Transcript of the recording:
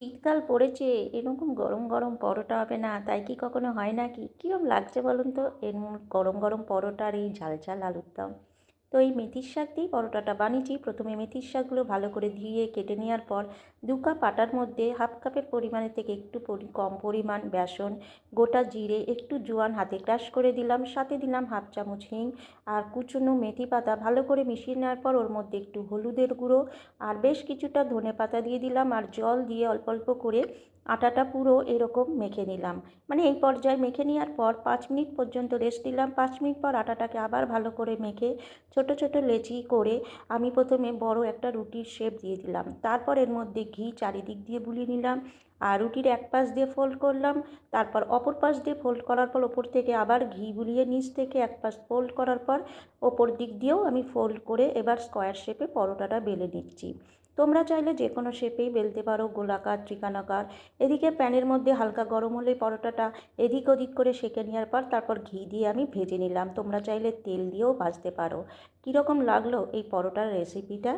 শীতকাল পড়েছে, এরকম গরম গরম পরোটা হবে না, তাই কি কখনো হয় নাকি? কিরম লাগছে বলুন তো? গরম গরম পরোটা আর এই ঝাল ঝাল আলুর দম। তো এই মেথির শাক দিয়েই পরোটাটা বানিয়েছি। প্রথমে মেথির শাকগুলো ভালো করে ধুয়ে কেটে নেওয়ার পর 2 কাপ আটার মধ্যে হাফ কাপের পরিমাণের থেকে একটু কম পরিমাণ বেসন, গোটা জিরে, একটু জোয়ান হাতে ক্রাশ করে দিলাম, সাথে দিলাম হাফ চামচ হিং আর কুচনো মেথি পাতা। ভালো করে মিশিয়ে নেওয়ার পর ওর মধ্যে একটু হলুদের গুঁড়ো আর বেশ কিছুটা ধনেপাতা দিয়ে দিলাম আর জল দিয়ে অল্প অল্প করে আটাটা পুরো এরকম মেখে নিলাম। মানে এই পর্যায়ে মেখে নেওয়ার পর 5 মিনিট পর্যন্ত রেস্ট দিলাম। 5 মিনিট পর আটাটাকে আবার ভালো করে মেখে ছোট ছোট লেচি করে আমি প্রথমে বড় একটা রুটির শেপ দিয়ে দিলাম। তারপর এর মধ্যে ঘি চারিদিক দিয়ে বুলিয়ে নিলাম আর রুটির এক পাশ দিয়ে ফোল্ড করলাম, তারপর অপর পাশ দিয়ে ফোল্ড করার পর ওপর থেকে আবার ঘি বুলিয়ে নিচ থেকে এক পাশ ফোল্ড করার পর ওপর দিক দিয়েও আমি ফোল্ড করে এবার স্কোয়ার শেপে পরোটাটা বেলে নিচ্ছি। তোমরা চাইলে যে কোনো শেপেই বেলতে পারো, গোলাকার, ত্রিকোণাকার। এদিকে প্যানের মধ্যে হালকা গরম হলে পরোটাটা এদিক ওদিক করে সেঁকে নেওয়ার পর তারপর ঘি দিয়ে আমি ভেজে নিলাম। তোমরা চাইলে তেল দিয়েও ভাজতে পারো। কীরকম লাগলো এই পরোটার রেসিপিটা?